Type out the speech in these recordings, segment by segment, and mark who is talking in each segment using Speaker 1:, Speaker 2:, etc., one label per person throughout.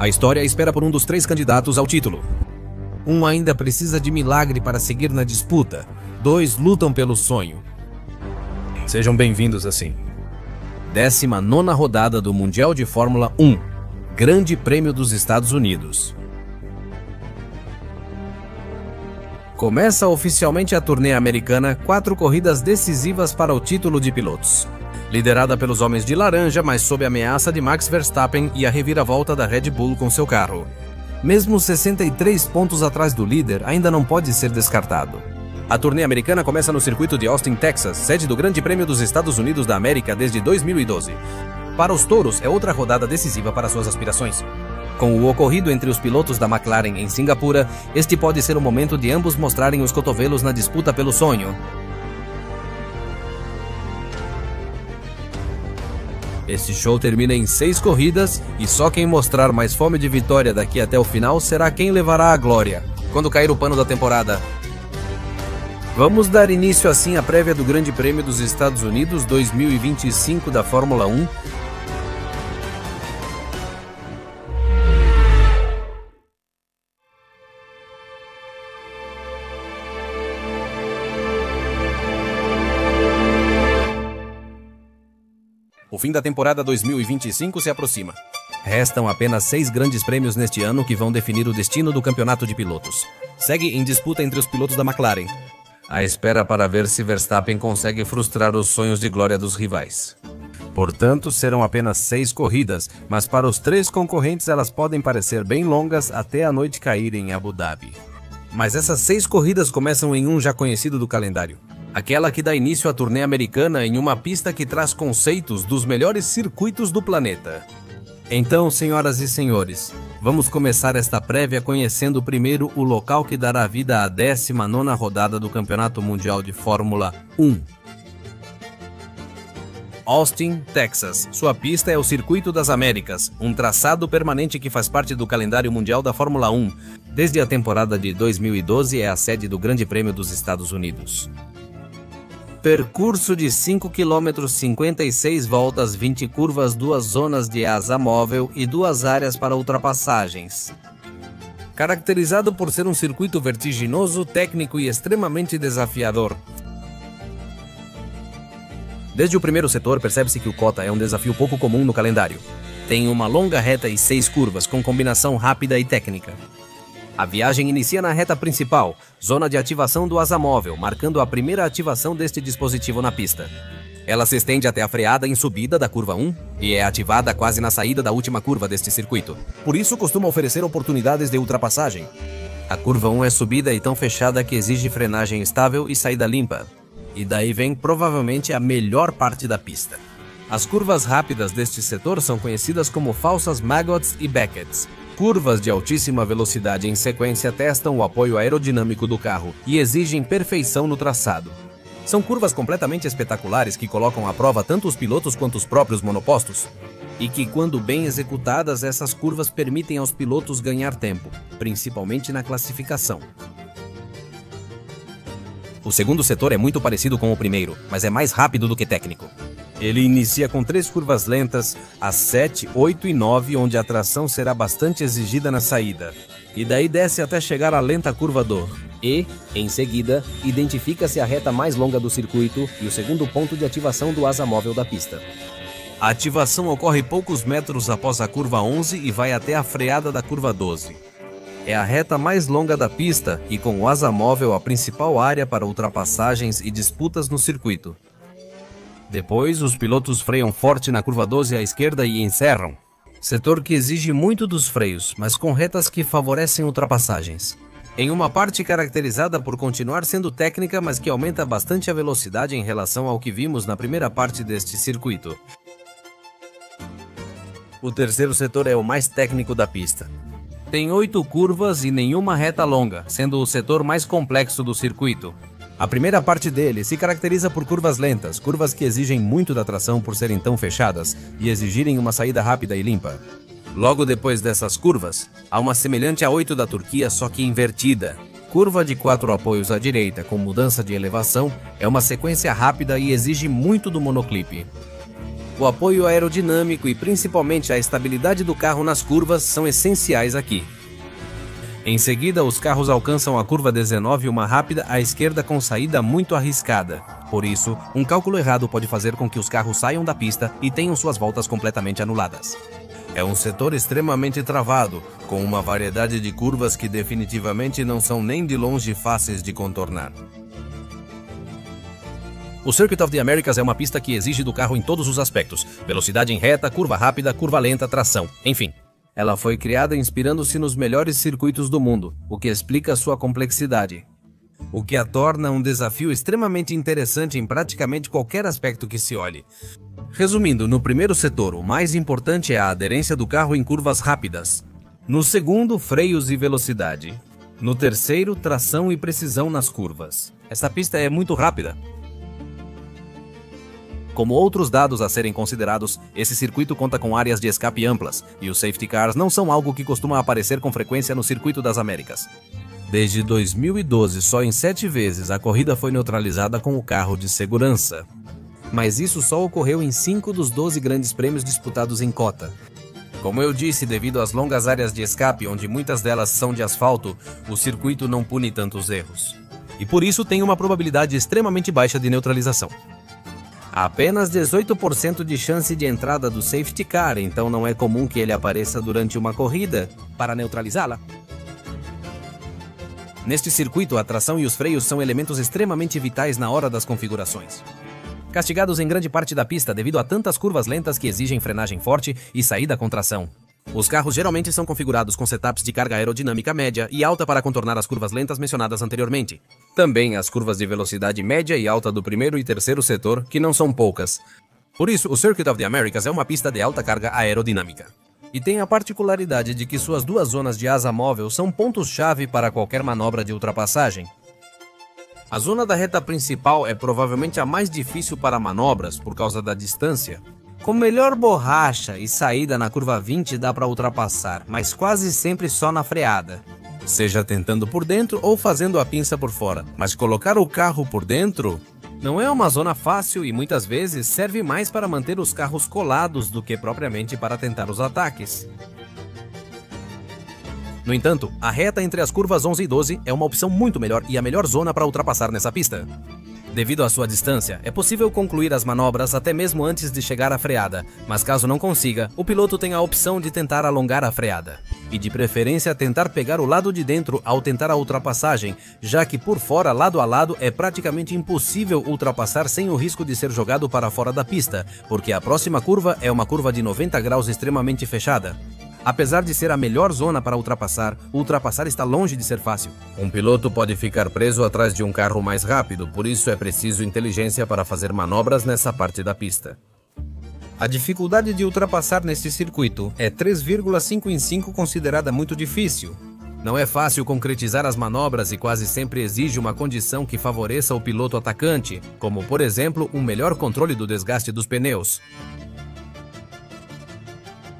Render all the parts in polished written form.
Speaker 1: A história espera por um dos 3 candidatos ao título. Um ainda precisa de milagre para seguir na disputa. 2 lutam pelo sonho. Sejam bem-vindos assim. 19ª rodada do Mundial de Fórmula 1. Grande Prêmio dos Estados Unidos. Começa oficialmente a turnê americana, 4 corridas decisivas para o título de pilotos. Liderada pelos homens de laranja, mas sob ameaça de Max Verstappen e a reviravolta da Red Bull com seu carro. Mesmo 63 pontos atrás do líder, ainda não pode ser descartado. A turnê americana começa no circuito de Austin, Texas, sede do Grande Prêmio dos Estados Unidos da América desde 2012. Para os touros, é outra rodada decisiva para suas aspirações. Com o ocorrido entre os pilotos da McLaren em Singapura, este pode ser o momento de ambos mostrarem os cotovelos na disputa pelo sonho. Este show termina em 6 corridas e só quem mostrar mais fome de vitória daqui até o final será quem levará a glória, quando cair o pano da temporada. Vamos dar início assim à prévia do Grande Prêmio dos Estados Unidos 2025 da Fórmula 1. O fim da temporada 2025 se aproxima. Restam apenas 6 grandes prêmios neste ano que vão definir o destino do campeonato de pilotos. Segue em disputa entre os pilotos da McLaren. A espera para ver se Verstappen consegue frustrar os sonhos de glória dos rivais. Portanto, serão apenas 6 corridas, mas para os 3 concorrentes elas podem parecer bem longas até a noite cair em Abu Dhabi. Mas essas 6 corridas começam em um já conhecido do calendário. Aquela que dá início à turnê americana em uma pista que traz conceitos dos melhores circuitos do planeta. Então, senhoras e senhores, vamos começar esta prévia conhecendo primeiro o local que dará vida à 19ª rodada do Campeonato Mundial de Fórmula 1. Austin, Texas. Sua pista é o Circuito das Américas, um traçado permanente que faz parte do calendário mundial da Fórmula 1. Desde a temporada de 2012 é a sede do Grande Prêmio dos Estados Unidos. Percurso de 5 km, 56 voltas, 20 curvas, 2 zonas de asa móvel e 2 áreas para ultrapassagens. Caracterizado por ser um circuito vertiginoso, técnico e extremamente desafiador. Desde o primeiro setor, percebe-se que o Cota é um desafio pouco comum no calendário. Tem uma longa reta e 6 curvas, com combinação rápida e técnica. A viagem inicia na reta principal, zona de ativação do asa móvel, marcando a primeira ativação deste dispositivo na pista. Ela se estende até a freada em subida da curva 1 e é ativada quase na saída da última curva deste circuito. Por isso costuma oferecer oportunidades de ultrapassagem. A curva 1 é subida e tão fechada que exige frenagem estável e saída limpa. E daí vem provavelmente a melhor parte da pista. As curvas rápidas deste setor são conhecidas como falsas Maggots e Becketts. Curvas de altíssima velocidade em sequência testam o apoio aerodinâmico do carro e exigem perfeição no traçado. São curvas completamente espetaculares que colocam à prova tanto os pilotos quanto os próprios monopostos. E que, quando bem executadas, essas curvas permitem aos pilotos ganhar tempo, principalmente na classificação. O segundo setor é muito parecido com o primeiro, mas é mais rápido do que técnico. Ele inicia com 3 curvas lentas, as 7, 8 e 9, onde a tração será bastante exigida na saída. E daí desce até chegar à lenta curva do E, em seguida, identifica-se a reta mais longa do circuito e o segundo ponto de ativação do asa móvel da pista. A ativação ocorre poucos metros após a curva 11 e vai até a freada da curva 12. É a reta mais longa da pista e com o asa móvel a principal área para ultrapassagens e disputas no circuito. Depois, os pilotos freiam forte na curva 12 à esquerda e encerram. Setor que exige muito dos freios, mas com retas que favorecem ultrapassagens. Em uma parte caracterizada por continuar sendo técnica, mas que aumenta bastante a velocidade em relação ao que vimos na primeira parte deste circuito. O terceiro setor é o mais técnico da pista. Tem 8 curvas e nenhuma reta longa, sendo o setor mais complexo do circuito. A primeira parte dele se caracteriza por curvas lentas, curvas que exigem muito da tração por serem tão fechadas e exigirem uma saída rápida e limpa. Logo depois dessas curvas, há uma semelhante à 8 da Turquia, só que invertida. Curva de 4 apoios à direita com mudança de elevação é uma sequência rápida e exige muito do monoclipe. O apoio aerodinâmico e principalmente a estabilidade do carro nas curvas são essenciais aqui. Em seguida, os carros alcançam a curva 19 uma rápida à esquerda com saída muito arriscada. Por isso, um cálculo errado pode fazer com que os carros saiam da pista e tenham suas voltas completamente anuladas. É um setor extremamente travado, com uma variedade de curvas que definitivamente não são nem de longe fáceis de contornar. O Circuit of the Americas é uma pista que exige do carro em todos os aspectos: velocidade em reta, curva rápida, curva lenta, tração, enfim. Ela foi criada inspirando-se nos melhores circuitos do mundo, o que explica sua complexidade. O que a torna um desafio extremamente interessante em praticamente qualquer aspecto que se olhe. Resumindo, no primeiro setor, o mais importante é a aderência do carro em curvas rápidas. No segundo, freios e velocidade. No terceiro, tração e precisão nas curvas. Essa pista é muito rápida. Como outros dados a serem considerados, esse circuito conta com áreas de escape amplas, e os safety cars não são algo que costuma aparecer com frequência no Circuito das Américas. Desde 2012, só em 7 vezes a corrida foi neutralizada com o carro de segurança. Mas isso só ocorreu em 5 dos 12 grandes prêmios disputados em COTA. Como eu disse, devido às longas áreas de escape, onde muitas delas são de asfalto, o circuito não pune tantos erros. E por isso tem uma probabilidade extremamente baixa de neutralização. Há apenas 18% de chance de entrada do safety car, então não é comum que ele apareça durante uma corrida para neutralizá-la. Neste circuito, a tração e os freios são elementos extremamente vitais na hora das configurações. Castigados em grande parte da pista devido a tantas curvas lentas que exigem frenagem forte e saída com tração. Os carros geralmente são configurados com setups de carga aerodinâmica média e alta para contornar as curvas lentas mencionadas anteriormente. Também as curvas de velocidade média e alta do primeiro e terceiro setor, que não são poucas. Por isso, o Circuit of the Americas é uma pista de alta carga aerodinâmica. E tem a particularidade de que suas duas zonas de asa móvel são pontos-chave para qualquer manobra de ultrapassagem. A zona da reta principal é provavelmente a mais difícil para manobras por causa da distância. Com melhor borracha e saída na curva 20 dá para ultrapassar, mas quase sempre só na freada. Seja tentando por dentro ou fazendo a pinça por fora, mas colocar o carro por dentro não é uma zona fácil e muitas vezes serve mais para manter os carros colados do que propriamente para tentar os ataques. No entanto, a reta entre as curvas 11 e 12 é uma opção muito melhor e a melhor zona para ultrapassar nessa pista. Devido à sua distância, é possível concluir as manobras até mesmo antes de chegar à freada, mas caso não consiga, o piloto tem a opção de tentar alongar a freada. E de preferência tentar pegar o lado de dentro ao tentar a ultrapassagem, já que por fora, lado a lado, é praticamente impossível ultrapassar sem o risco de ser jogado para fora da pista, porque a próxima curva é uma curva de 90 graus extremamente fechada. Apesar de ser a melhor zona para ultrapassar está longe de ser fácil. Um piloto pode ficar preso atrás de um carro mais rápido, por isso é preciso inteligência para fazer manobras nessa parte da pista. A dificuldade de ultrapassar neste circuito é 3,5 em 5, considerada muito difícil. Não é fácil concretizar as manobras e quase sempre exige uma condição que favoreça o piloto atacante, como por exemplo um melhor controle do desgaste dos pneus.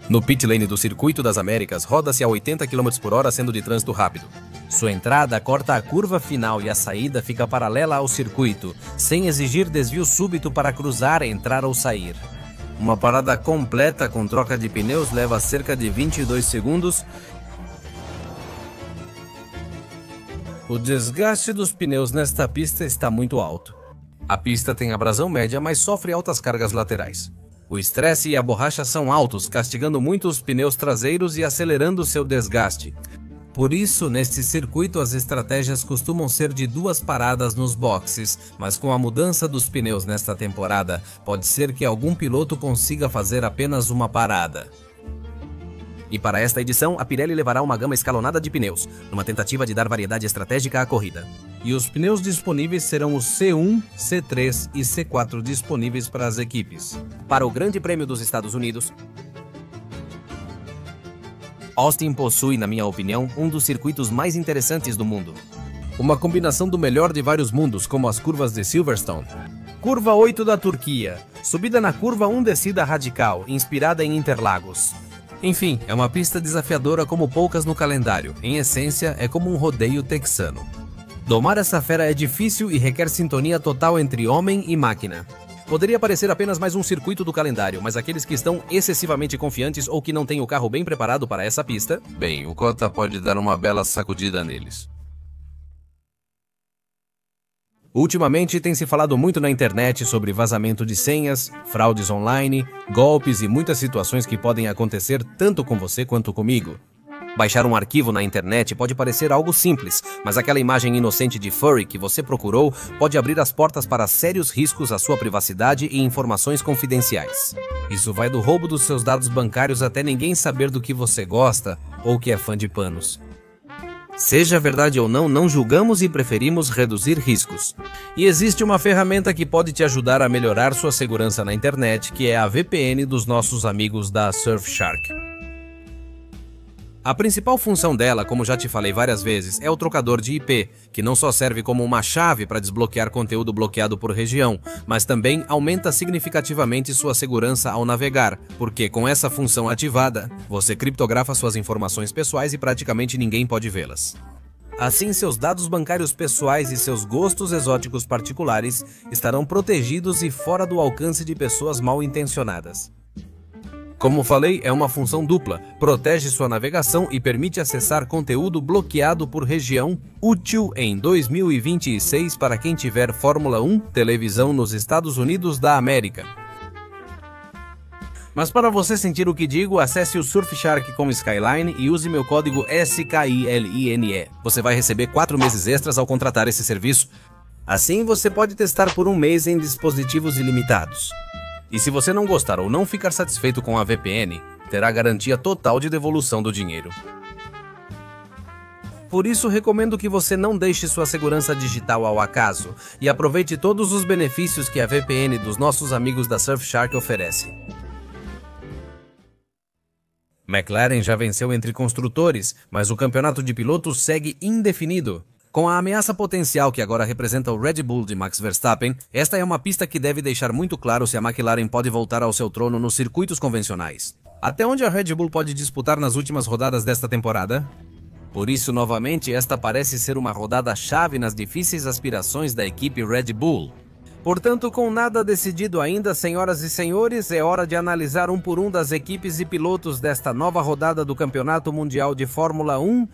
Speaker 1: No pit lane do Circuito das Américas, roda-se a 80 km/h sendo de trânsito rápido. Sua entrada corta a curva final e a saída fica paralela ao circuito, sem exigir desvio súbito para cruzar, entrar ou sair. Uma parada completa com troca de pneus leva cerca de 22 segundos. O desgaste dos pneus nesta pista está muito alto. A pista tem abrasão média, mas sofre altas cargas laterais. O estresse e a borracha são altos, castigando muito os pneus traseiros e acelerando seu desgaste. Por isso, neste circuito, as estratégias costumam ser de 2 paradas nos boxes, mas com a mudança dos pneus nesta temporada, pode ser que algum piloto consiga fazer apenas uma parada. E para esta edição, a Pirelli levará uma gama escalonada de pneus, numa tentativa de dar variedade estratégica à corrida. E os pneus disponíveis serão os C1, C3 e C4 disponíveis para as equipes. Para o Grande Prêmio dos Estados Unidos, Austin possui, na minha opinião, um dos circuitos mais interessantes do mundo. Uma combinação do melhor de vários mundos, como as curvas de Silverstone. Curva 8 da Turquia, subida na curva 1 descida radical, inspirada em Interlagos. Enfim, é uma pista desafiadora como poucas no calendário. Em essência, é como um rodeio texano. Domar essa fera é difícil e requer sintonia total entre homem e máquina. Poderia parecer apenas mais um circuito do calendário, mas aqueles que estão excessivamente confiantes ou que não têm o carro bem preparado para essa pista,
Speaker 2: bem, o Cota pode dar uma bela sacudida neles.
Speaker 1: Ultimamente tem se falado muito na internet sobre vazamento de senhas, fraudes online, golpes e muitas situações que podem acontecer tanto com você quanto comigo. Baixar um arquivo na internet pode parecer algo simples, mas aquela imagem inocente de furry que você procurou pode abrir as portas para sérios riscos à sua privacidade e informações confidenciais. Isso vai do roubo dos seus dados bancários até ninguém saber do que você gosta ou que é fã de panos. Seja verdade ou não, não julgamos e preferimos reduzir riscos. E existe uma ferramenta que pode te ajudar a melhorar sua segurança na internet, que é a VPN dos nossos amigos da Surfshark. A principal função dela, como já te falei várias vezes, é o trocador de IP, que não só serve como uma chave para desbloquear conteúdo bloqueado por região, mas também aumenta significativamente sua segurança ao navegar, porque com essa função ativada, você criptografa suas informações pessoais e praticamente ninguém pode vê-las. Assim, seus dados bancários pessoais e seus gostos exóticos particulares estarão protegidos e fora do alcance de pessoas mal intencionadas. Como falei, é uma função dupla, protege sua navegação e permite acessar conteúdo bloqueado por região, útil em 2026 para quem tiver Fórmula 1 televisão nos Estados Unidos da América. Mas para você sentir o que digo, acesse o Surfshark com Skyline e use meu código SKILINE. Você vai receber 4 meses extras ao contratar esse serviço. Assim você pode testar por um mês em dispositivos ilimitados. E se você não gostar ou não ficar satisfeito com a VPN, terá garantia total de devolução do dinheiro. Por isso, recomendo que você não deixe sua segurança digital ao acaso e aproveite todos os benefícios que a VPN dos nossos amigos da Surfshark oferece. McLaren já venceu entre construtores, mas o campeonato de pilotos segue indefinido. Com a ameaça potencial que agora representa o Red Bull de Max Verstappen, esta é uma pista que deve deixar muito claro se a McLaren pode voltar ao seu trono nos circuitos convencionais. Até onde a Red Bull pode disputar nas últimas rodadas desta temporada? Por isso, novamente, esta parece ser uma rodada-chave nas difíceis aspirações da equipe Red Bull. Portanto, com nada decidido ainda, senhoras e senhores, é hora de analisar um por um das equipes e pilotos desta nova rodada do Campeonato Mundial de Fórmula 1.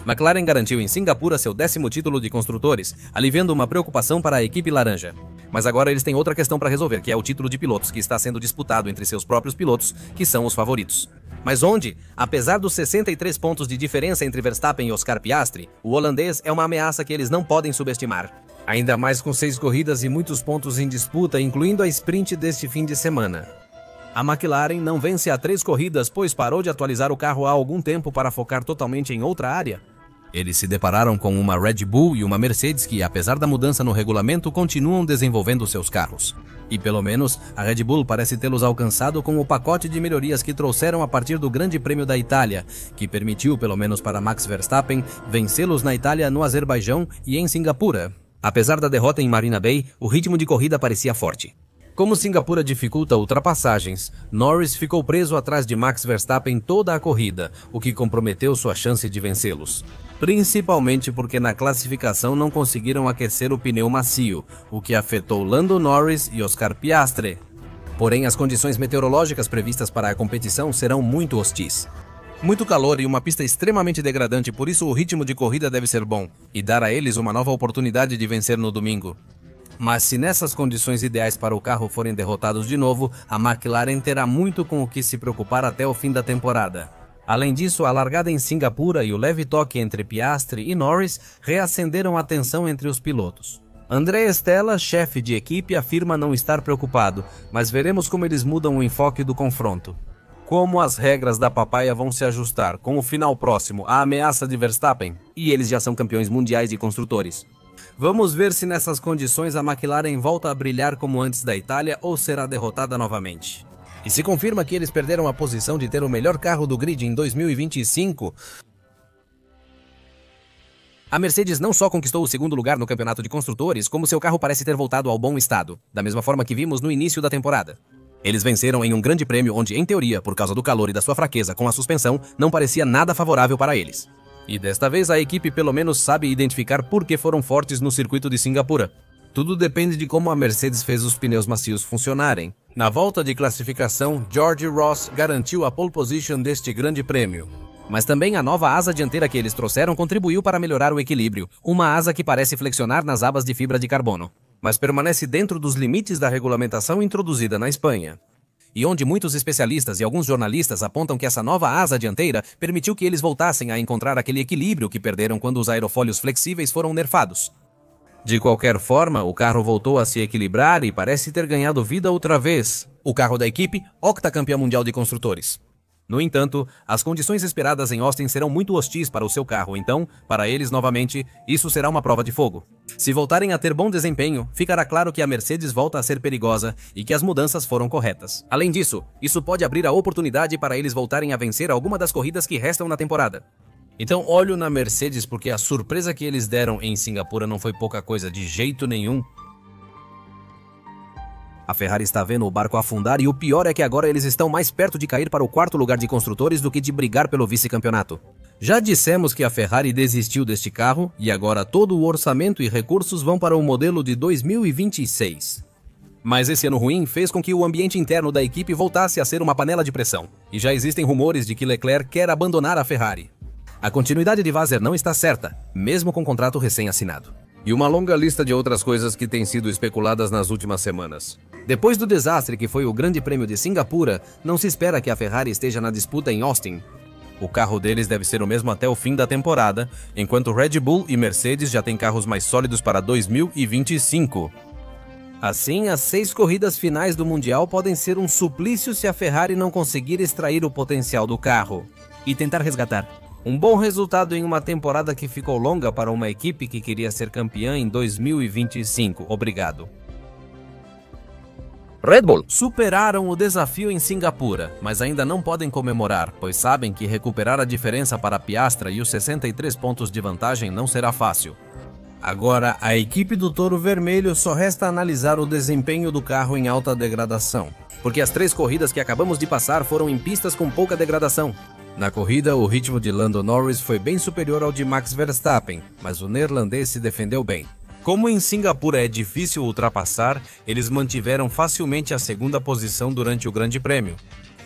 Speaker 1: McLaren garantiu em Singapura seu 10º título de construtores, aliviando uma preocupação para a equipe laranja. Mas agora eles têm outra questão para resolver, que é o título de pilotos, que está sendo disputado entre seus próprios pilotos, que são os favoritos. Mas onde, apesar dos 63 pontos de diferença entre Verstappen e Oscar Piastri, o holandês é uma ameaça que eles não podem subestimar. Ainda mais com 6 corridas e muitos pontos em disputa, incluindo a sprint deste fim de semana. A McLaren não vence há 3 corridas, pois parou de atualizar o carro há algum tempo para focar totalmente em outra área. Eles se depararam com uma Red Bull e uma Mercedes que, apesar da mudança no regulamento, continuam desenvolvendo seus carros. E pelo menos, a Red Bull parece tê-los alcançado com o pacote de melhorias que trouxeram a partir do Grande Prêmio da Itália, que permitiu, pelo menos para Max Verstappen, vencê-los na Itália, no Azerbaijão e em Singapura. Apesar da derrota em Marina Bay, o ritmo de corrida parecia forte. Como Singapura dificulta ultrapassagens, Norris ficou preso atrás de Max Verstappen toda a corrida, o que comprometeu sua chance de vencê-los. Principalmente porque na classificação não conseguiram aquecer o pneu macio, o que afetou Lando Norris e Oscar Piastri. Porém, as condições meteorológicas previstas para a competição serão muito hostis. Muito calor e uma pista extremamente degradante, por isso o ritmo de corrida deve ser bom, e dar a eles uma nova oportunidade de vencer no domingo. Mas se nessas condições ideais para o carro forem derrotados de novo, a McLaren terá muito com o que se preocupar até o fim da temporada. Além disso, a largada em Singapura e o leve toque entre Piastri e Norris reacenderam a tensão entre os pilotos. André Stella, chefe de equipe, afirma não estar preocupado, mas veremos como eles mudam o enfoque do confronto. Como as regras da papaya vão se ajustar com o final próximo à ameaça de Verstappen, e eles já são campeões mundiais de construtores. Vamos ver se nessas condições a McLaren volta a brilhar como antes da Itália ou será derrotada novamente. E se confirma que eles perderam a posição de ter o melhor carro do grid em 2025... A Mercedes não só conquistou o 2º lugar no campeonato de construtores, como seu carro parece ter voltado ao bom estado, da mesma forma que vimos no início da temporada. Eles venceram em um grande prêmio onde, em teoria, por causa do calor e da sua fraqueza com a suspensão, não parecia nada favorável para eles. E desta vez a equipe pelo menos sabe identificar por que foram fortes no circuito de Singapura. Tudo depende de como a Mercedes fez os pneus macios funcionarem. Na volta de classificação, George Ross garantiu a pole position deste grande prêmio. Mas também a nova asa dianteira que eles trouxeram contribuiu para melhorar o equilíbrio, uma asa que parece flexionar nas abas de fibra de carbono, mas permanece dentro dos limites da regulamentação introduzida na Espanha. E onde muitos especialistas e alguns jornalistas apontam que essa nova asa dianteira permitiu que eles voltassem a encontrar aquele equilíbrio que perderam quando os aerofólios flexíveis foram nerfados. De qualquer forma, o carro voltou a se equilibrar e parece ter ganhado vida outra vez. O carro da equipe, octacampeã mundial de construtores. No entanto, as condições esperadas em Austin serão muito hostis para o seu carro, então, para eles novamente, isso será uma prova de fogo. Se voltarem a ter bom desempenho, ficará claro que a Mercedes volta a ser perigosa e que as mudanças foram corretas. Além disso, isso pode abrir a oportunidade para eles voltarem a vencer alguma das corridas que restam na temporada. Então olho na Mercedes porque a surpresa que eles deram em Singapura não foi pouca coisa de jeito nenhum. A Ferrari está vendo o barco afundar e o pior é que agora eles estão mais perto de cair para o quarto lugar de construtores do que de brigar pelo vice-campeonato. Já dissemos que a Ferrari desistiu deste carro e agora todo o orçamento e recursos vão para o modelo de 2026. Mas esse ano ruim fez com que o ambiente interno da equipe voltasse a ser uma panela de pressão. E já existem rumores de que Leclerc quer abandonar a Ferrari. A continuidade de Vasseur não está certa, mesmo com contrato recém-assinado. E uma longa lista de outras coisas que têm sido especuladas nas últimas semanas. Depois do desastre que foi o Grande Prêmio de Singapura, não se espera que a Ferrari esteja na disputa em Austin. O carro deles deve ser o mesmo até o fim da temporada, enquanto Red Bull e Mercedes já têm carros mais sólidos para 2025. Assim, as 6 corridas finais do Mundial podem ser um suplício se a Ferrari não conseguir extrair o potencial do carro e tentar resgatar. Um bom resultado em uma temporada que ficou longa para uma equipe que queria ser campeã em 2025. Obrigado.
Speaker 3: Red Bull
Speaker 1: superaram o desafio em Singapura, mas ainda não podem comemorar, pois sabem que recuperar a diferença para Piastri e os 63 pontos de vantagem não será fácil. Agora, a equipe do Touro Vermelho só resta analisar o desempenho do carro em alta degradação, porque as 3 corridas que acabamos de passar foram em pistas com pouca degradação. Na corrida, o ritmo de Lando Norris foi bem superior ao de Max Verstappen, mas o neerlandês se defendeu bem. Como em Singapura é difícil ultrapassar, eles mantiveram facilmente a segunda posição durante o Grande Prêmio.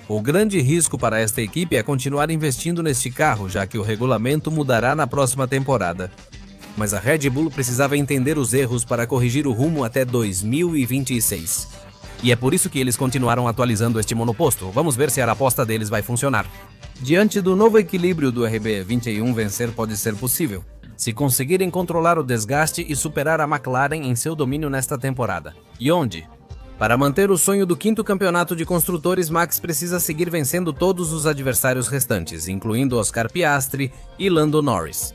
Speaker 1: O grande risco para esta equipe é continuar investindo neste carro, já que o regulamento mudará na próxima temporada. Mas a Red Bull precisava entender os erros para corrigir o rumo até 2026. E é por isso que eles continuaram atualizando este monoposto. Vamos ver se a aposta deles vai funcionar. Diante do novo equilíbrio do RB21, vencer pode ser possível, se conseguirem controlar o desgaste e superar a McLaren em seu domínio nesta temporada. E onde? Para manter o sonho do 5º campeonato de construtores, Max precisa seguir vencendo todos os adversários restantes, incluindo Oscar Piastri e Lando Norris.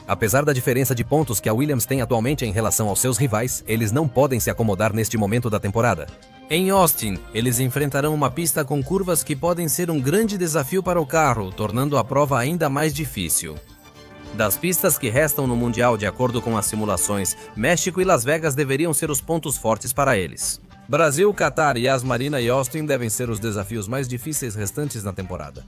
Speaker 1: Apesar da diferença de pontos que a Williams tem atualmente em relação aos seus rivais, eles não podem se acomodar neste momento da temporada. Em Austin, eles enfrentarão uma pista com curvas que podem ser um grande desafio para o carro, tornando a prova ainda mais difícil. Das pistas que restam no Mundial, de acordo com as simulações, México e Las Vegas deveriam ser os pontos fortes para eles. Brasil, Qatar, Yas Marina e Austin devem ser os desafios mais difíceis restantes na temporada.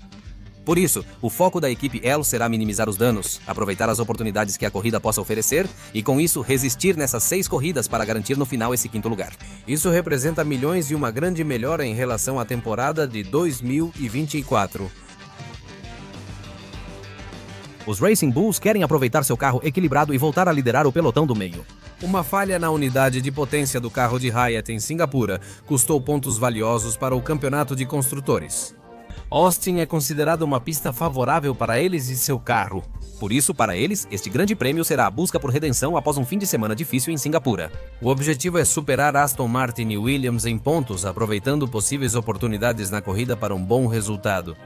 Speaker 1: Por isso, o foco da equipe Elo será minimizar os danos, aproveitar as oportunidades que a corrida possa oferecer e, com isso, resistir nessas 6 corridas para garantir no final esse 5º lugar. Isso representa milhões e uma grande melhora em relação à temporada de 2024. Os Racing Bulls querem aproveitar seu carro equilibrado e voltar a liderar o pelotão do meio. Uma falha na unidade de potência do carro de Hyatt em Singapura custou pontos valiosos para o campeonato de construtores. Austin é considerada uma pista favorável para eles e seu carro. Por isso, para eles, este grande prêmio será a busca por redenção após um fim de semana difícil em Singapura. O objetivo é superar Aston Martin e Williams em pontos, aproveitando possíveis oportunidades na corrida para um bom resultado.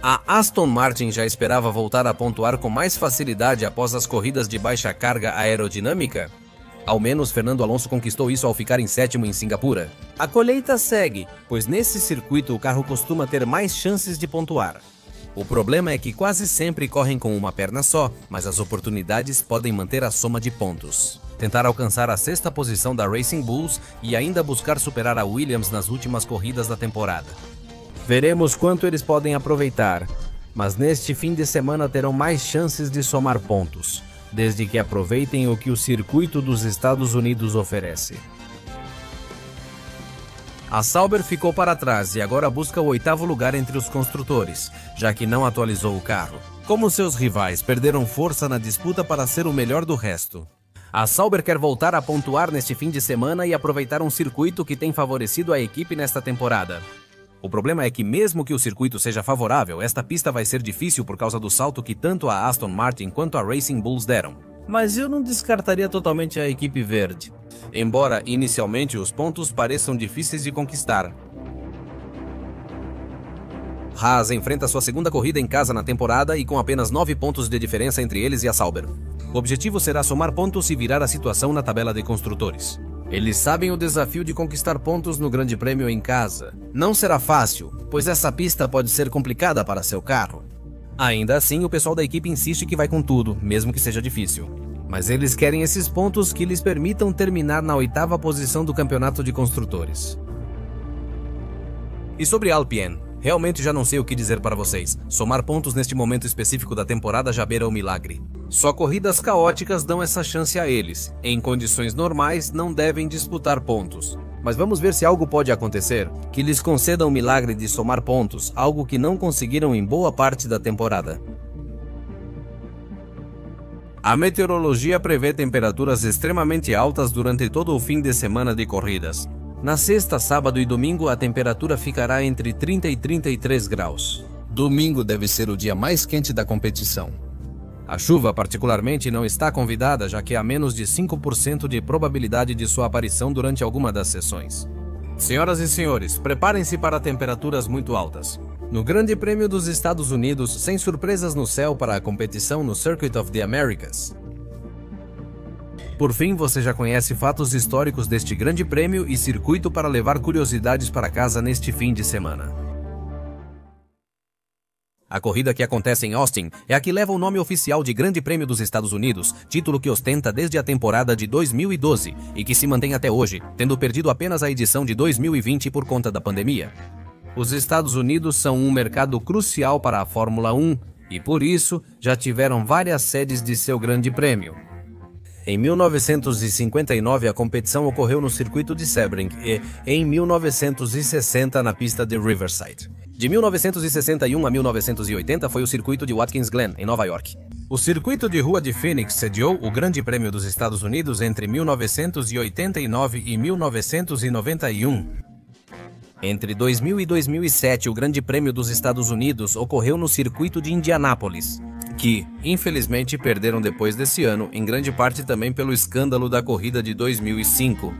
Speaker 1: A Aston Martin já esperava voltar a pontuar com mais facilidade após as corridas de baixa carga aerodinâmica? Ao menos Fernando Alonso conquistou isso ao ficar em 7º em Singapura. A colheita segue, pois nesse circuito o carro costuma ter mais chances de pontuar. O problema é que quase sempre correm com uma perna só, mas as oportunidades podem manter a soma de pontos. Tentar alcançar a 6ª posição da Racing Bulls e ainda buscar superar a Williams nas últimas corridas da temporada. Veremos quanto eles podem aproveitar. mas neste fim de semana terão mais chances de somar pontos, desde que aproveitem o que o circuito dos Estados Unidos oferece. A Sauber ficou para trás e agora busca o 8º lugar entre os construtores, já que não atualizou o carro. Como seus rivais perderam força na disputa para ser o melhor do resto. A Sauber quer voltar a pontuar neste fim de semana e aproveitar um circuito que tem favorecido a equipe nesta temporada. O problema é que mesmo que o circuito seja favorável, esta pista vai ser difícil por causa do salto que tanto a Aston Martin quanto a Racing Bulls deram. Mas eu não descartaria totalmente a equipe verde, embora inicialmente os pontos pareçam difíceis de conquistar. Haas enfrenta sua segunda corrida em casa na temporada e com apenas 9 pontos de diferença entre eles e a Sauber. O objetivo será somar pontos e virar a situação na tabela de construtores. Eles sabem o desafio de conquistar pontos no Grande Prêmio em casa. Não será fácil, pois essa pista pode ser complicada para seu carro. Ainda assim, o pessoal da equipe insiste que vai com tudo, mesmo que seja difícil. Mas eles querem esses pontos que lhes permitam terminar na 8ª posição do campeonato de construtores. E sobre Alpine, realmente já não sei o que dizer para vocês. Somar pontos neste momento específico da temporada já beira o milagre. Só corridas caóticas dão essa chance a eles. Em condições normais, não devem disputar pontos. Mas vamos ver se algo pode acontecer que lhes conceda o milagre de somar pontos, algo que não conseguiram em boa parte da temporada. A meteorologia prevê temperaturas extremamente altas durante todo o fim de semana de corridas. Na sexta, sábado e domingo, a temperatura ficará entre 30 e 33 graus. Domingo deve ser o dia mais quente da competição. A chuva, particularmente, não está convidada, já que há menos de 5% de probabilidade de sua aparição durante alguma das sessões. Senhoras e senhores, preparem-se para temperaturas muito altas. No Grande Prêmio dos Estados Unidos, sem surpresas no céu para a competição no Circuit of the Americas. Por fim, você já conhece fatos históricos deste Grande Prêmio e circuito para levar curiosidades para casa neste fim de semana. A corrida que acontece em Austin é a que leva o nome oficial de Grande Prêmio dos Estados Unidos, título que ostenta desde a temporada de 2012 e que se mantém até hoje, tendo perdido apenas a edição de 2020 por conta da pandemia. Os Estados Unidos são um mercado crucial para a Fórmula 1 e, por isso, já tiveram várias sedes de seu Grande Prêmio. Em 1959, a competição ocorreu no circuito de Sebring e, em 1960, na pista de Riverside. De 1961 a 1980 foi o circuito de Watkins Glen, em Nova York. O circuito de rua de Phoenix sediou o Grande Prêmio dos Estados Unidos entre 1989 e 1991. Entre 2000 e 2007, o Grande Prêmio dos Estados Unidos ocorreu no circuito de Indianápolis, que, infelizmente, perderam depois desse ano, em grande parte também pelo escândalo da corrida de 2005.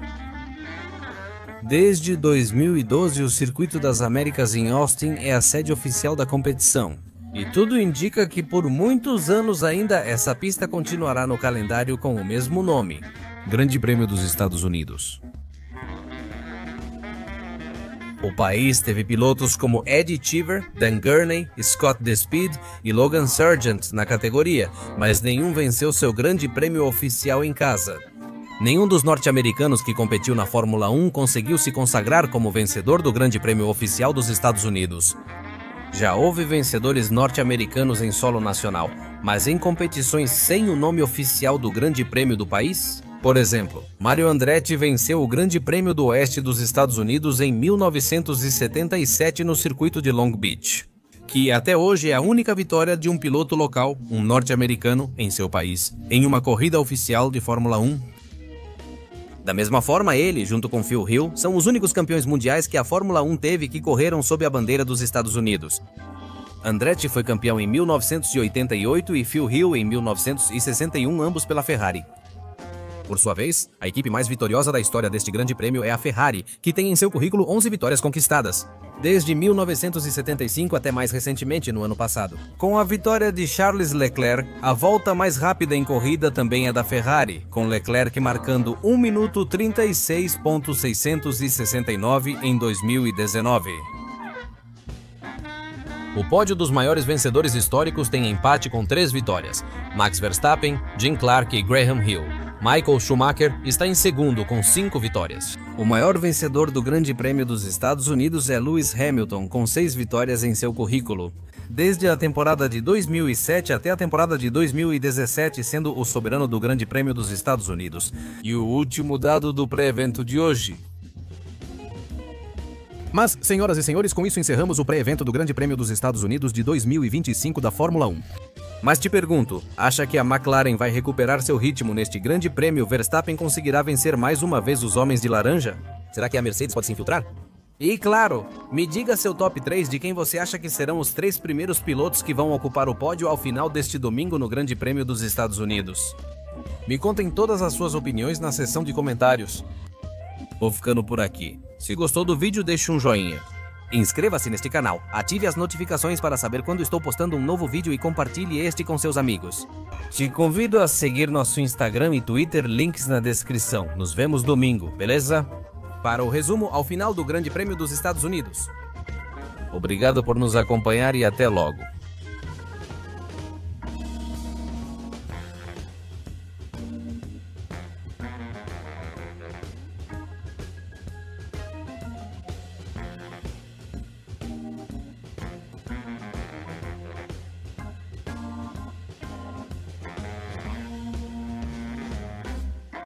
Speaker 1: Desde 2012, o Circuito das Américas em Austin é a sede oficial da competição. E tudo indica que por muitos anos ainda essa pista continuará no calendário com o mesmo nome, Grande Prêmio dos Estados Unidos. O país teve pilotos como Eddie Cheever, Dan Gurney, Scott Despede e Logan Sargent na categoria, mas nenhum venceu seu Grande Prêmio oficial em casa. Nenhum dos norte-americanos que competiu na Fórmula 1 conseguiu se consagrar como vencedor do Grande Prêmio oficial dos Estados Unidos. Já houve vencedores norte-americanos em solo nacional, mas em competições sem o nome oficial do Grande Prêmio do país? Por exemplo, Mario Andretti venceu o Grande Prêmio do Oeste dos Estados Unidos em 1977 no circuito de Long Beach, que até hoje é a única vitória de um piloto local, um norte-americano, em seu país, em uma corrida oficial de Fórmula 1. Da mesma forma, ele, junto com Phil Hill, são os únicos campeões mundiais que a Fórmula 1 teve que correram sob a bandeira dos Estados Unidos. Andretti foi campeão em 1988 e Phil Hill em 1961, ambos pela Ferrari. Por sua vez, a equipe mais vitoriosa da história deste Grande Prêmio é a Ferrari, que tem em seu currículo 11 vitórias conquistadas, desde 1975 até mais recentemente no ano passado. Com a vitória de Charles Leclerc, a volta mais rápida em corrida também é da Ferrari, com Leclerc marcando 1 minuto 36.669 em 2019. O pódio dos maiores vencedores históricos tem empate com 3 vitórias: Max Verstappen, Jim Clark e Graham Hill. Michael Schumacher está em segundo com 5 vitórias. O maior vencedor do Grande Prêmio dos Estados Unidos é Lewis Hamilton, com 6 vitórias em seu currículo. desde a temporada de 2007 até a temporada de 2017, sendo o soberano do Grande Prêmio dos Estados Unidos.
Speaker 2: E o último dado do pré-evento de hoje.
Speaker 1: Mas, senhoras e senhores, com isso encerramos o pré-evento do Grande Prêmio dos Estados Unidos de 2025 da Fórmula 1. Mas te pergunto, acha que a McLaren vai recuperar seu ritmo neste Grande Prêmio? Verstappen conseguirá vencer mais uma vez os homens de laranja? Será que a Mercedes pode se infiltrar? E claro, me diga seu top 3 de quem você acha que serão os 3 primeiros pilotos que vão ocupar o pódio ao final deste domingo no Grande Prêmio dos Estados Unidos. Me contem todas as suas opiniões na seção de comentários. Vou ficando por aqui. Se gostou do vídeo, deixe um joinha. Inscreva-se neste canal, ative as notificações para saber quando estou postando um novo vídeo e compartilhe este com seus amigos. Te convido a seguir nosso Instagram e Twitter, links na descrição. Nos vemos domingo, beleza? Para o resumo ao final do Grande Prêmio dos Estados Unidos. Obrigado por nos acompanhar e até logo.